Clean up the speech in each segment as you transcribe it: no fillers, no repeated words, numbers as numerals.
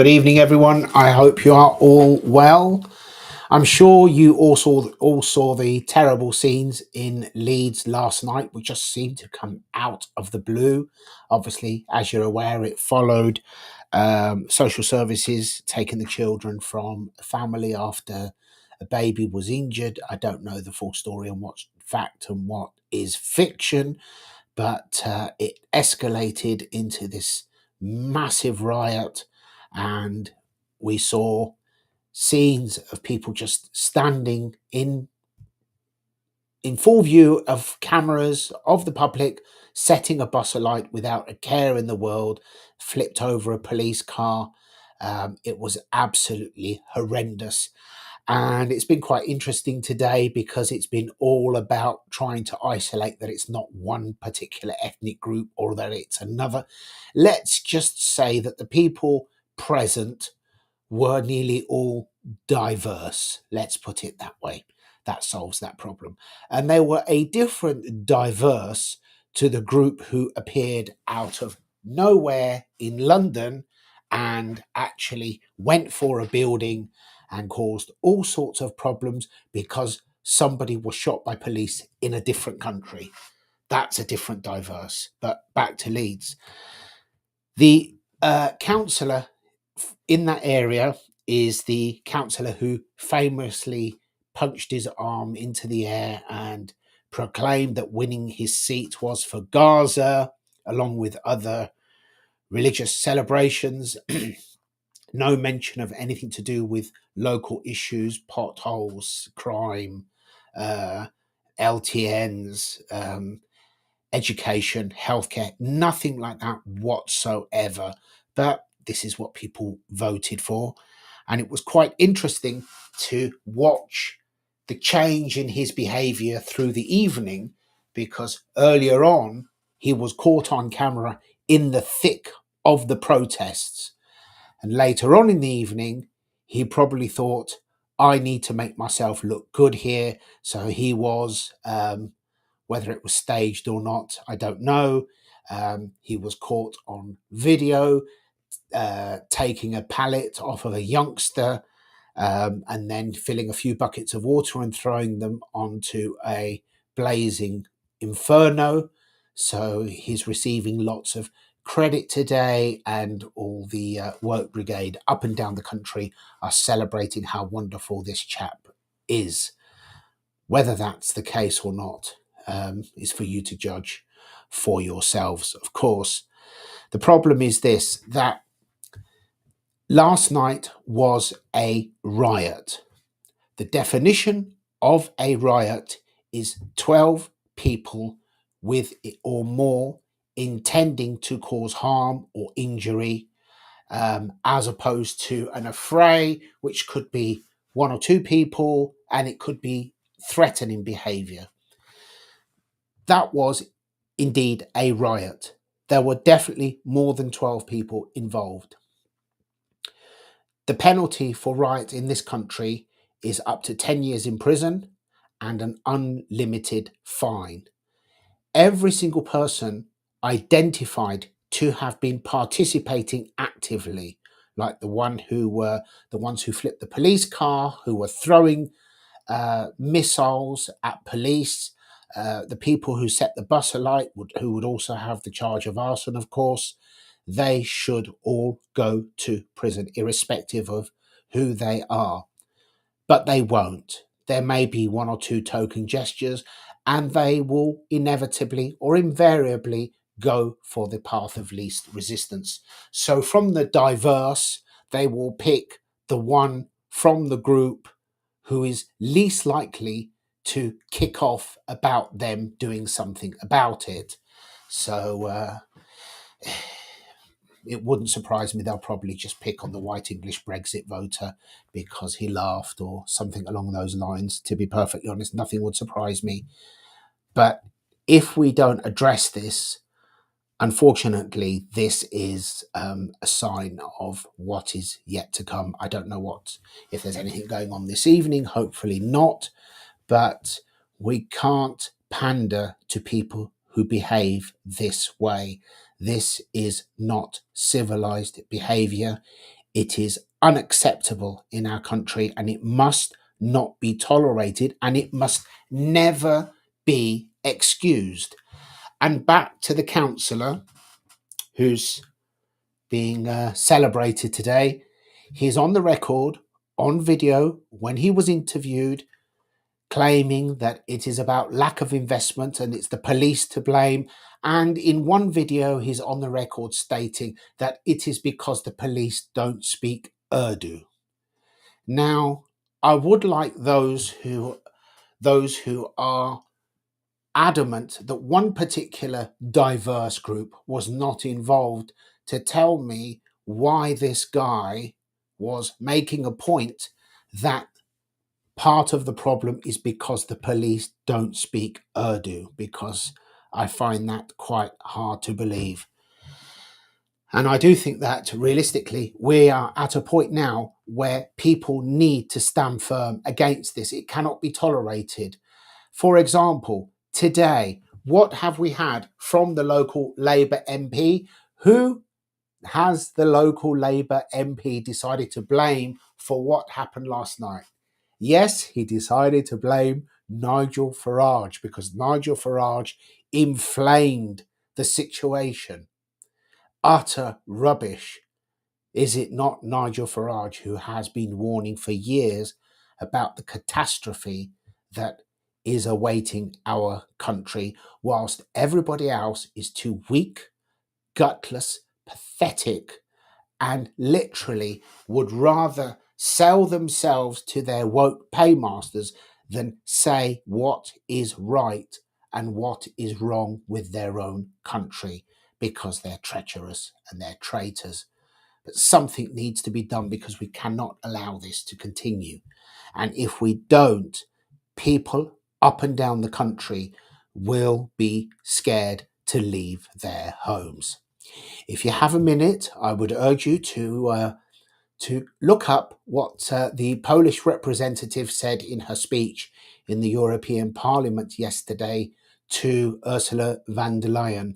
Good evening, everyone. I hope you are all well. I'm sure you all saw the terrible scenes in Leeds last night, which just seemed to come out of the blue. Obviously, as you're aware, it followed social services taking the children from a family after a baby was injured. I don't know the full story on what's fact and what is fiction, but it escalated into this massive riot, and we saw scenes of people just standing in full view of cameras of the public, setting a bus alight without a care in the world, flipped over a police car. It was absolutely horrendous. And it's been quite interesting today because it's been all about trying to isolate that it's not one particular ethnic group or that it's another. Let's just say that the people present were nearly all diverse. Let's put it that way. That solves that problem. And they were a different diverse to the group who appeared out of nowhere in London and actually went for a building and caused all sorts of problems because somebody was shot by police in a different country. That's a different diverse. But back to Leeds. The councillor in that area is the councillor who famously punched his arm into the air and proclaimed that winning his seat was for Gaza, along with other religious celebrations. No mention of anything to do with local issues, potholes, crime, uh, LTNs, education, healthcare, nothing like that whatsoever. But this is what people voted for. And it was quite interesting to watch the change in his behavior through the evening, because earlier on, he was caught on camera in the thick of the protests. And later on in the evening, he probably thought, I need to make myself look good here. So he was whether it was staged or not, I don't know. He was caught on video taking a pallet off of a youngster and then filling a few buckets of water and throwing them onto a blazing inferno. So he's receiving lots of credit today, and all the work brigade up and down the country are celebrating how wonderful this chap is. Whether that's the case or not is for you to judge for yourselves, of course. The problem is this, that last night was a riot. The definition of a riot is 12 people with or more intending to cause harm or injury, as opposed to an affray, which could be one or two people and it could be threatening behavior. That was indeed a riot. There were definitely more than 12 people involved. The penalty for riot in this country is up to 10 years in prison and an unlimited fine. Every single person identified to have been participating actively, like the ones who flipped the police car, who were throwing missiles at police, the people who set the bus alight, who would also have the charge of arson, of course, they should all go to prison, irrespective of who they are. But they won't. There may be one or two token gestures, and they will inevitably or invariably go for the path of least resistance. So from the diverse, they will pick the one from the group who is least likely to kick off about them doing something about it. So it wouldn't surprise me they'll probably just pick on the white English Brexit voter because he laughed or something along those lines. To be perfectly honest, nothing would surprise me. But if we don't address this, unfortunately, this is a sign of what is yet to come. I don't know if there's anything going on this evening, hopefully not, but we can't pander to people who behave this way. This is not civilized behavior. It is unacceptable in our country and it must not be tolerated and it must never be excused. And back to the councillor who's being celebrated today. He's on the record, on video, when he was interviewed, claiming that it is about lack of investment and it's the police to blame. And in one video, he's on the record stating that it is because the police don't speak Urdu. Now, I would like those who are adamant that one particular diverse group was not involved to tell me why this guy was making a point that part of the problem is because the police don't speak Urdu, because I find that quite hard to believe. And I do think that realistically, we are at a point now where people need to stand firm against this. It cannot be tolerated. For example, today, what have we had from the local Labour MP? Who has the local Labour MP decided to blame for what happened last night? Yes, he decided to blame Nigel Farage because Nigel Farage inflamed the situation. Utter rubbish. Is it not Nigel Farage who has been warning for years about the catastrophe that is awaiting our country, whilst everybody else is too weak, gutless, pathetic, and literally would rather sell themselves to their woke paymasters than say what is right and what is wrong with their own country, because they're treacherous and they're traitors. But something needs to be done because we cannot allow this to continue. And if we don't, people up and down the country will be scared to leave their homes. If you have a minute, I would urge you to look up what the Polish representative said in her speech in the European Parliament yesterday to Ursula von der Leyen.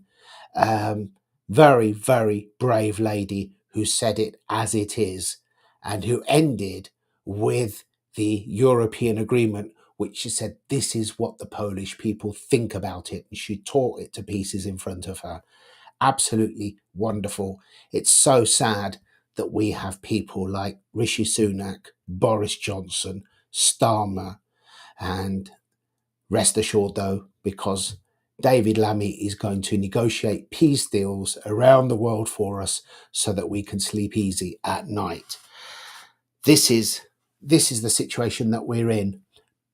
Very, very brave lady who said it as it is and who ended with the European agreement, which she said this is what the Polish people think about it. And she tore it to pieces in front of her. Absolutely wonderful. It's so sad that we have people like Rishi Sunak, Boris Johnson, Starmer, and rest assured though, because David Lammy is going to negotiate peace deals around the world for us so that we can sleep easy at night. This is the situation that we're in.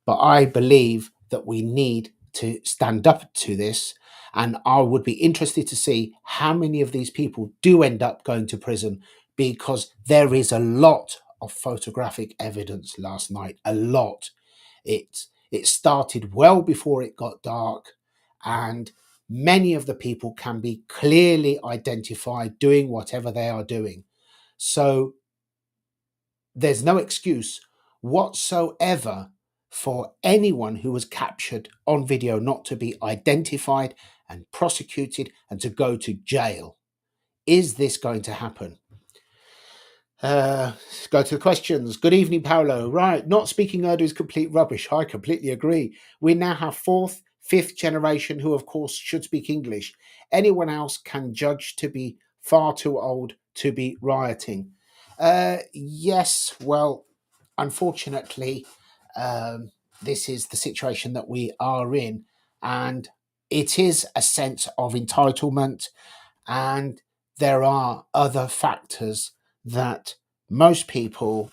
But I believe that we need to stand up to this. And I would be interested to see how many of these people do end up going to prison, because there is a lot of photographic evidence last night. A lot. It started well before it got dark, and many of the people can be clearly identified doing whatever they are doing. So there's no excuse whatsoever for anyone who was captured on video not to be identified and prosecuted and to go to jail. Is this going to happen? Let's go to the questions. Good evening, Paolo. Right, not speaking Urdu is complete rubbish. I completely agree. We now have fourth, fifth generation who, of course, should speak English. Anyone else can judge to be far too old to be rioting. Yes, well, unfortunately, this is the situation that we are in, and it is a sense of entitlement, and there are other factors that most people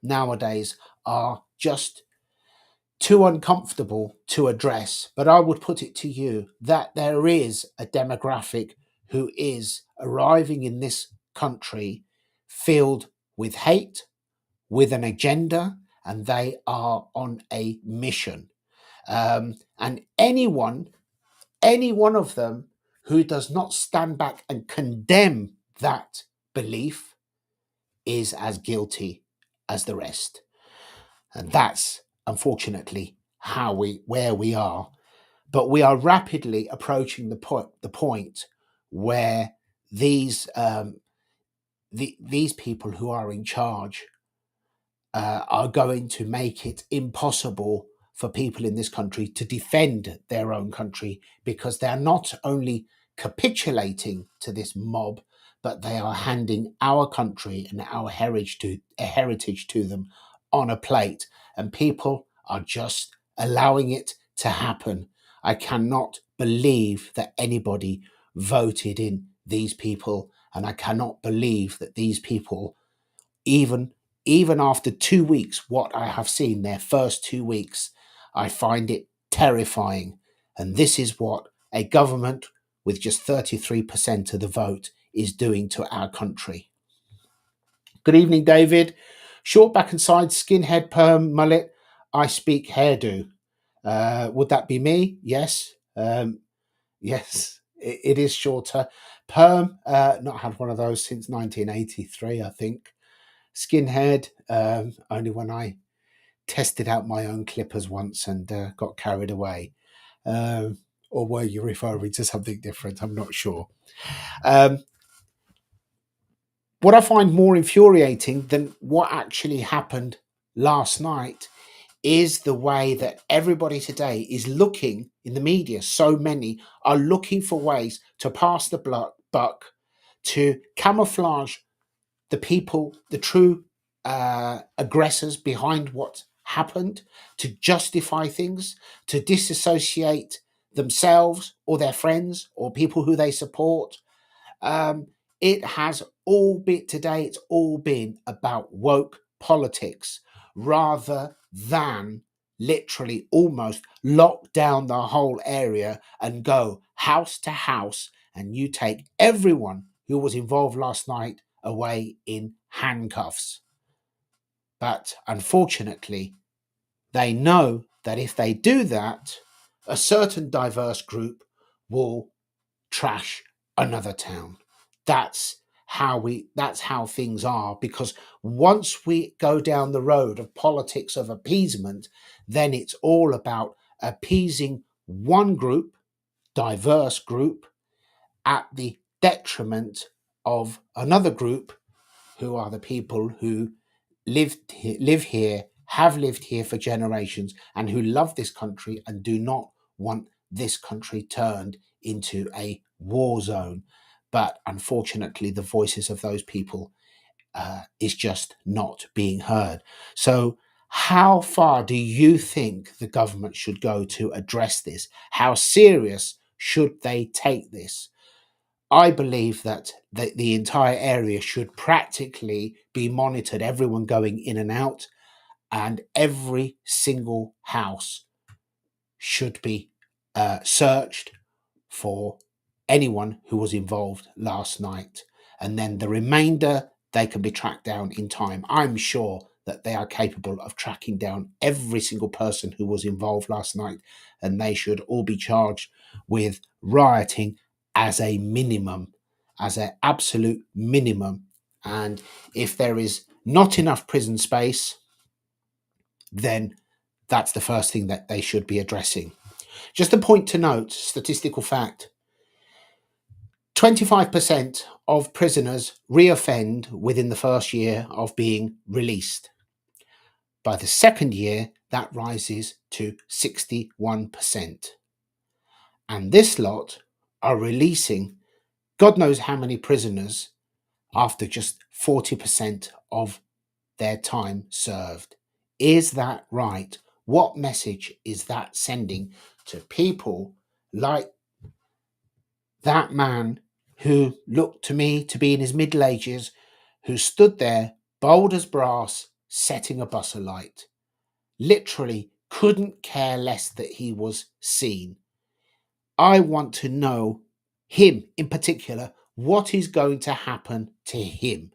nowadays are just too uncomfortable to address. But I would put it to you that there is a demographic who is arriving in this country filled with hate, with an agenda, and they are on a mission. And any one of them who does not stand back and condemn that belief is as guilty as the rest. And that's unfortunately where we are. But we are rapidly approaching the point where these people who are in charge are going to make it impossible for people in this country to defend their own country, because they're not only capitulating to this mob, but they are handing our country and our heritage to them on a plate, and people are just allowing it to happen. I cannot believe that anybody voted in these people, and I cannot believe that these people, even even after 2 weeks, what I have seen, their first 2 weeks, I find it terrifying. And this is what a government with just 33% of the vote is doing to our country. Good evening, David. Short back and side, skinhead, perm, mullet. I speak hairdo. Would that be me? Yes. Yes, it is shorter. Perm, not had one of those since 1983, I think. Skinhead, only when I tested out my own clippers once and got carried away. Or were you referring to something different? I'm not sure. What I find more infuriating than what actually happened last night is the way that everybody today is looking in the media. So many are looking for ways to pass the buck, to camouflage the people, the true aggressors behind what happened, to justify things, to disassociate themselves or their friends or people who they support. Um, it has all been today, it's all been about woke politics rather than literally almost lock down the whole area and go house to house, and you take everyone who was involved last night away in handcuffs. But unfortunately, they know that if they do that, a certain diverse group will trash another town. That's how things are, because once we go down the road of politics of appeasement, then it's all about appeasing one group, diverse group, at the detriment of another group, who are the people who live here, have lived here for generations, and who love this country and do not want this country turned into a war zone. But unfortunately, the voices of those people is just not being heard. So, how far do you think the government should go to address this? How serious should they take this? I believe that the entire area should practically be monitored, everyone going in and out, and every single house should be searched for anyone who was involved last night. And then the remainder, they can be tracked down in time. I'm sure that they are capable of tracking down every single person who was involved last night, and they should all be charged with rioting as a minimum, as an absolute minimum. And if there is not enough prison space, then that's the first thing that they should be addressing. Just a point to note, statistical fact: 25% of prisoners reoffend within the first year of being released. By the second year, that rises to 61%. And this lot are releasing God knows how many prisoners after just 40% of their time served. Is that right? What message is that sending to people like that man who looked to me to be in his middle ages, who stood there bold as brass, setting a bus alight? Literally couldn't care less that he was seen. I want to know, him in particular, what is going to happen to him.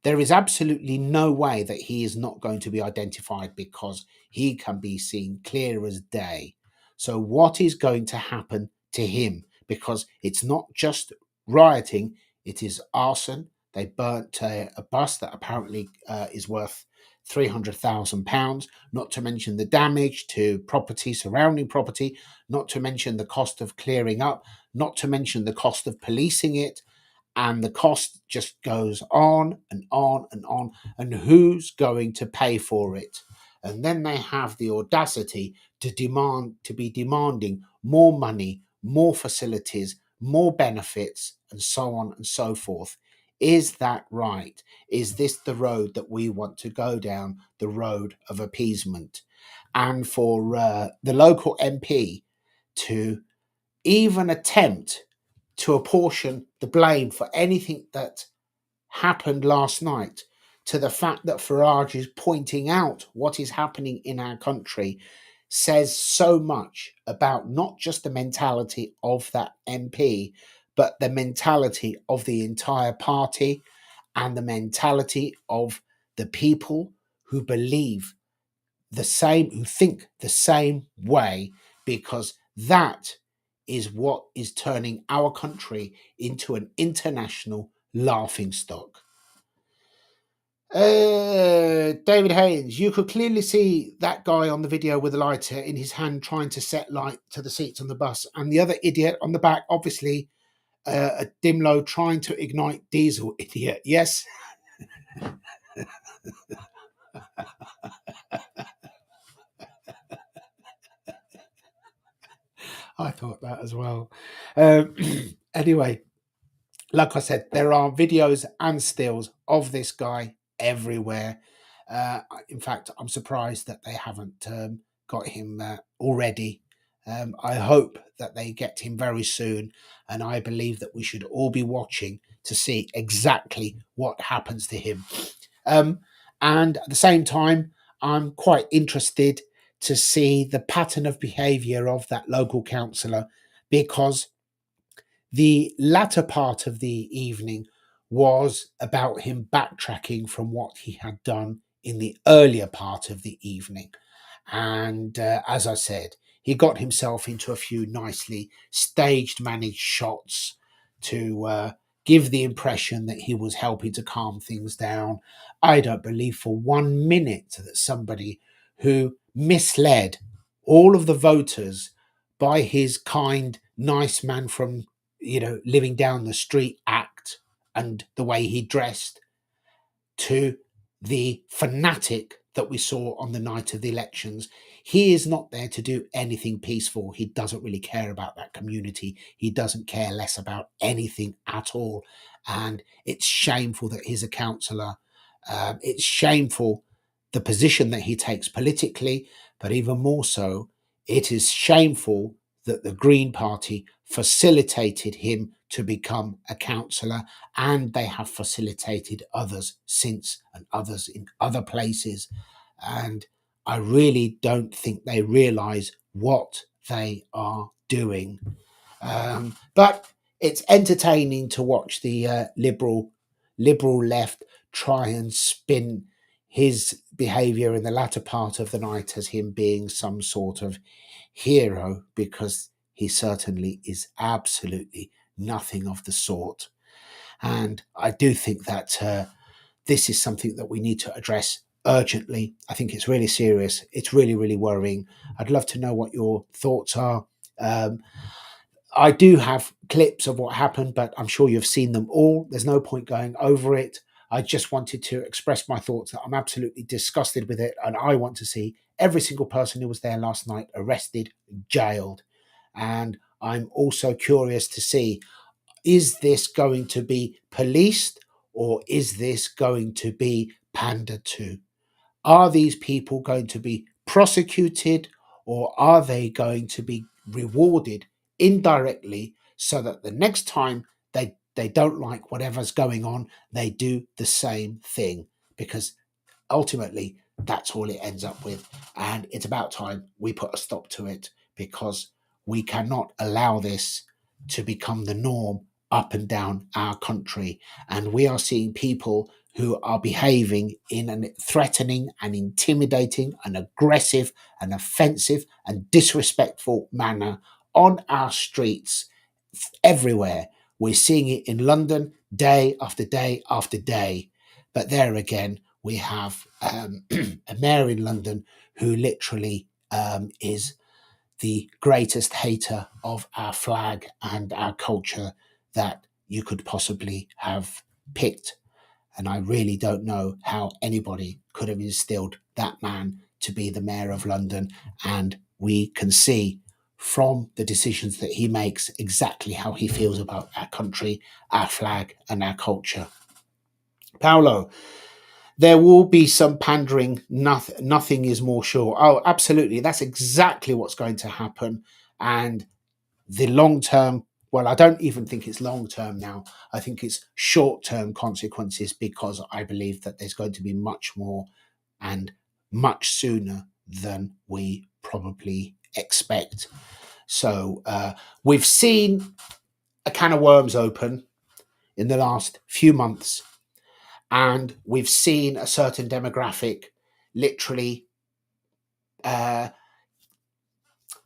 There is absolutely no way that he is not going to be identified, because he can be seen clear as day. So, what is going to happen to him? Because it's not just rioting, it is arson. They burnt a bus that apparently is worth £300,000, not to mention the damage to property, surrounding property, not to mention the cost of clearing up, not to mention the cost of policing it. and the cost just goes on and on and on. And who's going to pay for it? And then they have the audacity to be demanding more money, more facilities, more benefits, and so on and so forth. Is that right? Is this the road that we want to go down, the road of appeasement? And for the local MP to even attempt to apportion the blame for anything that happened last night to the fact that Farage is pointing out what is happening in our country says so much about not just the mentality of that MP, but the mentality of the entire party and the mentality of the people who believe the same, who think the same way, because that is what is turning our country into an international laughingstock. David Haynes, you could clearly see that guy on the video with a lighter in his hand trying to set light to the seats on the bus, and the other idiot on the back, obviously a Dimlo trying to ignite diesel. Idiot, yes. I thought that as well. Anyway, like I said, there are videos and stills of this guy everywhere. In fact, I'm surprised that they haven't got him already. I hope that they get him very soon, and I believe that we should all be watching to see exactly what happens to him. And at the same time, I'm quite interested to see the pattern of behaviour of that local councillor, because the latter part of the evening was about him backtracking from what he had done in the earlier part of the evening. And as I said, he got himself into a few nicely staged, managed shots to give the impression that he was helping to calm things down. I don't believe for 1 minute that somebody who misled all of the voters by his kind, nice man from, living down the street act and the way he dressed, to the fanatic that we saw on the night of the elections. He is not there to do anything peaceful. He doesn't really care about that community. He doesn't care less about anything at all. And it's shameful that he's a councillor. It's shameful the position that he takes politically, but even more so, it is shameful that the Green Party facilitated him to become a councillor, and they have facilitated others since, and others in other places. And I really don't think they realise what they are doing. But it's entertaining to watch the liberal left try and spin his behaviour in the latter part of the night as him being some sort of hero, because he certainly is absolutely nothing of the sort. And I do think that this is something that we need to address urgently. I think it's really serious. It's really, really worrying. I'd love to know what your thoughts are. I do have clips of what happened, but I'm sure you've seen them all. There's no point going over it. I just wanted to express my thoughts that I'm absolutely disgusted with it, and I want to see every single person who was there last night arrested, jailed. And I'm also curious to see, is this going to be policed, or is this going to be pandered to? Are these people going to be prosecuted, or are they going to be rewarded indirectly so that the next time they don't like whatever's going on, they do the same thing? Because ultimately, that's all it ends up with. And it's about time we put a stop to it, because we cannot allow this to become the norm up and down our country. And we are seeing people who are behaving in a threatening and intimidating and aggressive and offensive and disrespectful manner on our streets everywhere. We're seeing it in London day after day after day. But there again, we have a mayor in London who literally is the greatest hater of our flag and our culture that you could possibly have picked. And I really don't know how anybody could have instilled that man to be the mayor of London. And we can see from the decisions that he makes exactly how he feels about our country, our flag, and our culture. Paolo, there will be some pandering. Nothing is more sure. Oh, absolutely. That's exactly what's going to happen. And the long term, well, I don't even think it's long term now. I think it's short term consequences, because I believe that there's going to be much more and much sooner than we probably expect. So we've seen a can of worms open in the last few months, and we've seen a certain demographic literally. I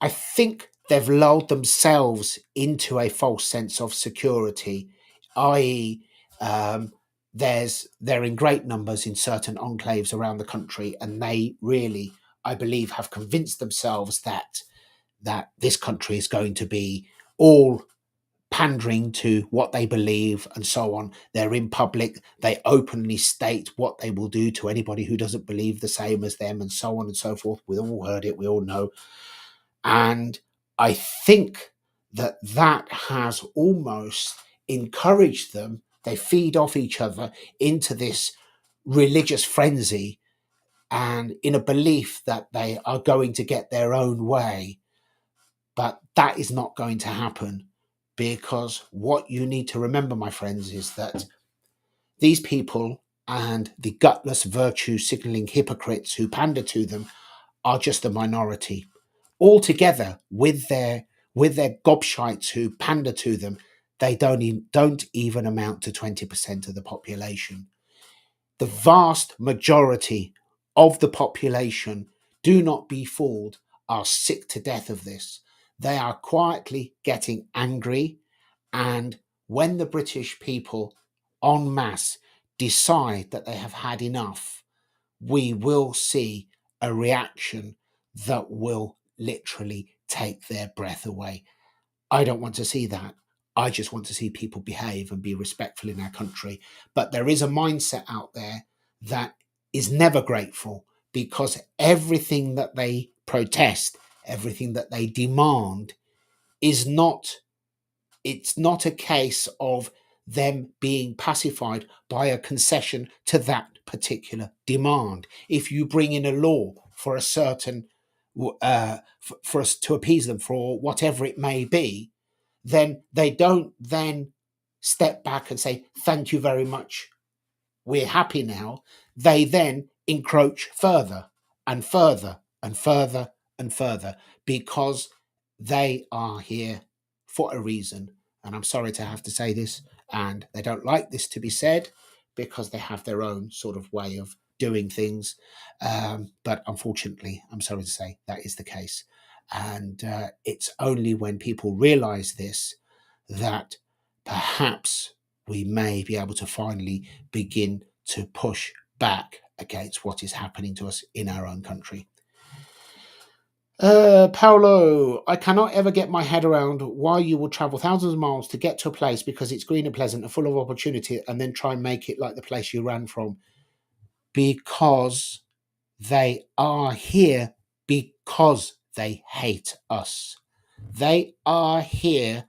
think they've lulled themselves into a false sense of security, i.e., um, they're in great numbers in certain enclaves around the country, and they really, I believe, have convinced themselves that this country is going to be all pandering to what they believe and so on. They're in public, they openly state what they will do to anybody who doesn't believe the same as them, and so on and so forth. We all heard it, we all know. And I think that has almost encouraged them. They feed off each other into this religious frenzy, and in a belief that they are going to get their own way. But that is not going to happen, because what you need to remember, my friends, is that these people and the gutless virtue signaling hypocrites who pander to them are just a minority. Altogether, with their gobshites who pander to them, they don't even amount to 20% of the population. The vast majority of the population, do not be fooled, are sick to death of this. They are quietly getting angry, and when the British people en masse decide that they have had enough, we will see a reaction that will literally take their breath away. I don't want to see that. I just want to see people behave and be respectful in our country. But there is a mindset out there that is never grateful, because everything that they protest, everything that they demand is not, it's not a case of them being pacified by a concession to that particular demand. If you bring in a law for a certain, for us to appease them for whatever it may be, then they don't then step back and say, thank you very much, we're happy now. They then encroach further and further and further and further, because they are here for a reason. And I'm sorry to have to say this, and they don't like this to be said, because they have their own sort of way of doing things. But unfortunately, I'm sorry to say that is the case. And it's only when people realize this that perhaps we may be able to finally begin to push back against what is happening to us in our own country. Paolo, I cannot ever get my head around why you will travel thousands of miles to get to a place because it's green and pleasant and full of opportunity, and then try and make it like the place you ran from. Because they are here because they hate us. They are here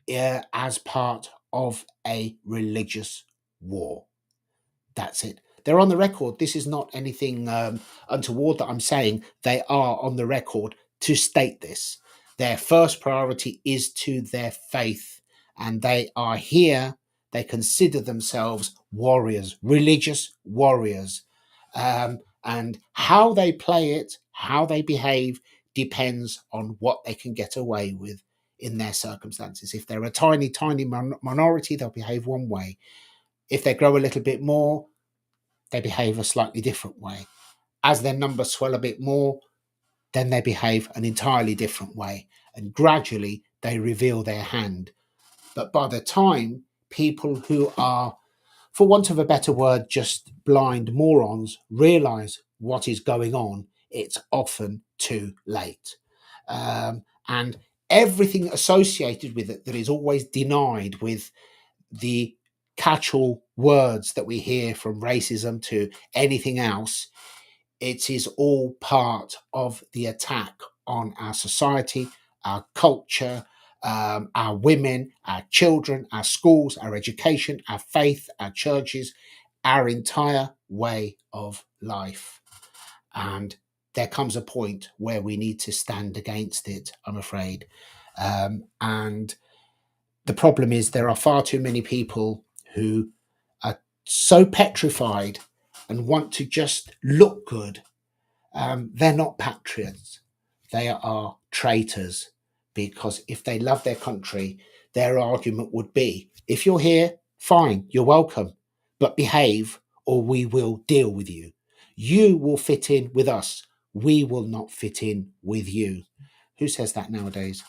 as part of a religious war. That's it. They're on the record. This is not anything untoward that I'm saying. They are on the record to state this. Their first priority is to their faith, and they are here. They consider themselves warriors, religious warriors. And how they play it, how they behave, depends on what they can get away with in their circumstances. If they're a tiny, tiny minority, they'll behave one way. If they grow a little bit more, they behave a slightly different way. As their numbers swell a bit more, then they behave an entirely different way. And gradually they reveal their hand. But by the time people who are, for want of a better word, just blind morons realize what is going on, it's often too late. And everything associated with it that is always denied with the catch-all words that we hear from racism to anything else, it is all part of the attack on our society, our culture, our women, our children, our schools, our education, our faith, our churches, our entire way of life. And there comes a point where we need to stand against it, I'm afraid. And the problem is there are far too many people who are so petrified and want to just look good. They're not patriots. They are traitors, because if they love their country, their argument would be, if you're here, fine, you're welcome, but behave or we will deal with you. You will fit in with us. We will not fit in with you. Who says that nowadays?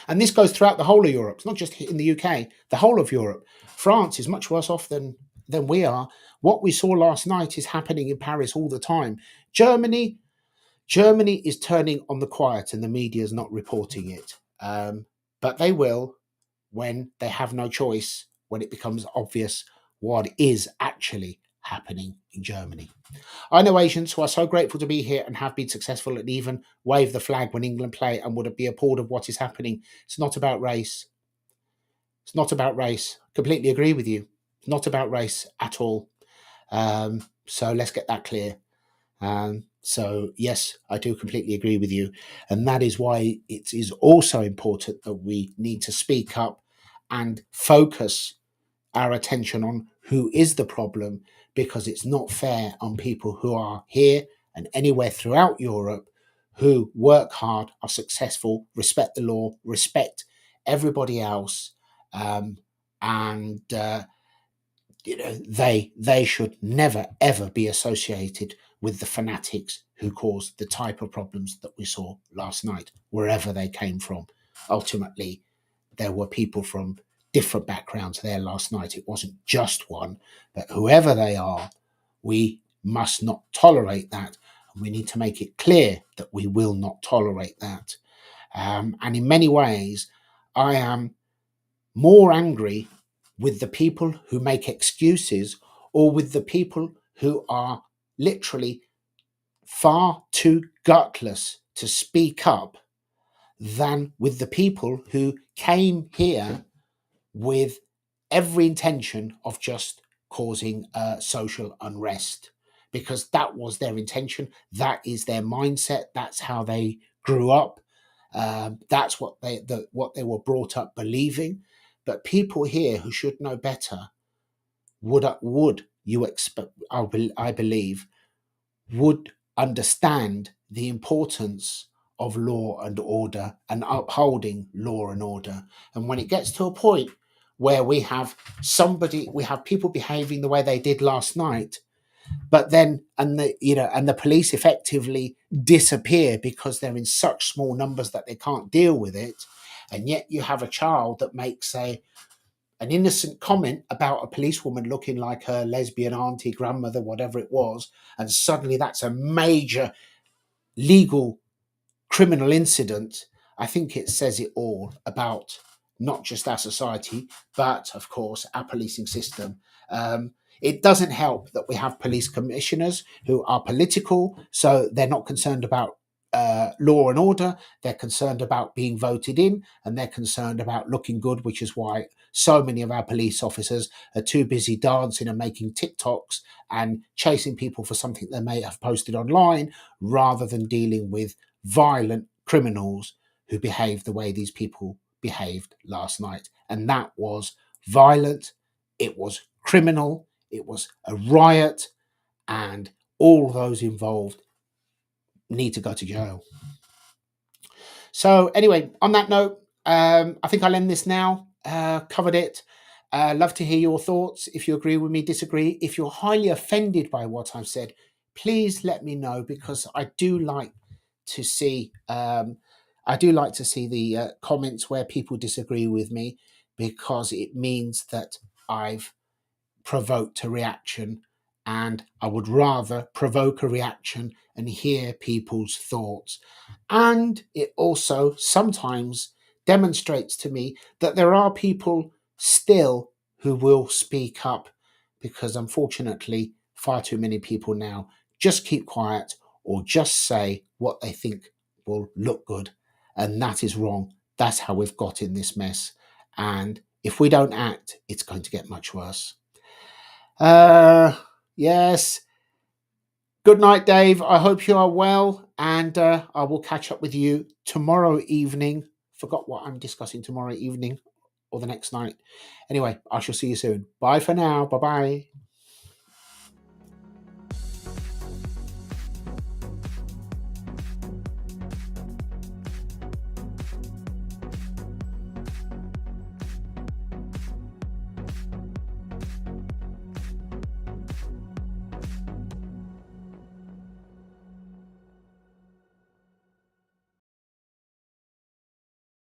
And this goes throughout the whole of Europe. It's not just in the UK, the whole of Europe. France is much worse off than we are. What we saw last night is happening in Paris all the time. Germany is turning on the quiet and the media is not reporting it. But they will when they have no choice, when it becomes obvious what is actually happening in Germany. I know Asians who are so grateful to be here and have been successful and even wave the flag when England play and would be appalled of what is happening. It's not about race. It's not about race. Completely agree with you. It's not about race at all. So let's get that clear. So yes, I do completely agree with you. And that is why it is also important that we need to speak up and focus our attention on who is the problem, because it's not fair on people who are here and anywhere throughout Europe who work hard, are successful, respect the law, respect everybody else, and they should never ever be associated with the fanatics who caused the type of problems that we saw last night, wherever they came from. Ultimately, there were people from different backgrounds there last night. It wasn't just one, but whoever they are, we must not tolerate that. And we need to make it clear that we will not tolerate that. And in many ways, I am more angry with the people who make excuses, or with the people who are literally far too gutless to speak up, than with the people who came here with every intention of just causing social unrest, because that was their intention. That is their mindset. That's how they grew up. That's what they were brought up believing. But people here who should know better would you expect? I believe would understand the importance of law and order and upholding law and order. And when it gets to a point where we have people behaving the way they did last night, but then and the police effectively disappear because they're in such small numbers that they can't deal with it, and yet you have a child that makes an innocent comment about a policewoman looking like her lesbian auntie, grandmother, whatever it was, and suddenly that's a major legal criminal incident. I think it says it all about not just our society, but of course our policing system. It doesn't help that we have police commissioners who are political, so they're not concerned about law and order. They're concerned about being voted in, and they're concerned about looking good, which is why so many of our police officers are too busy dancing and making TikToks and chasing people for something they may have posted online, rather than dealing with violent criminals who behave the way these people behaved last night. And that was violent, it was criminal, it was a riot, and all those involved need to go to jail. So anyway, on that note, I think I'll end this now. Covered it. Love to hear your thoughts. If you agree with me, disagree. If you're highly offended by what I've said, please let me know, because I do like to see. The comments where people disagree with me, because it means that I've provoked a reaction, and I would rather provoke a reaction and hear people's thoughts. And it also sometimes demonstrates to me that there are people still who will speak up, because unfortunately, far too many people now just keep quiet or just say what they think will look good. And that is wrong. That's how we've got in this mess. And if we don't act, it's going to get much worse. Yes. Good night, Dave. I hope you are well. And I will catch up with you tomorrow evening. Forgot what I'm discussing tomorrow evening or the next night. Anyway, I shall see you soon. Bye for now. Bye bye.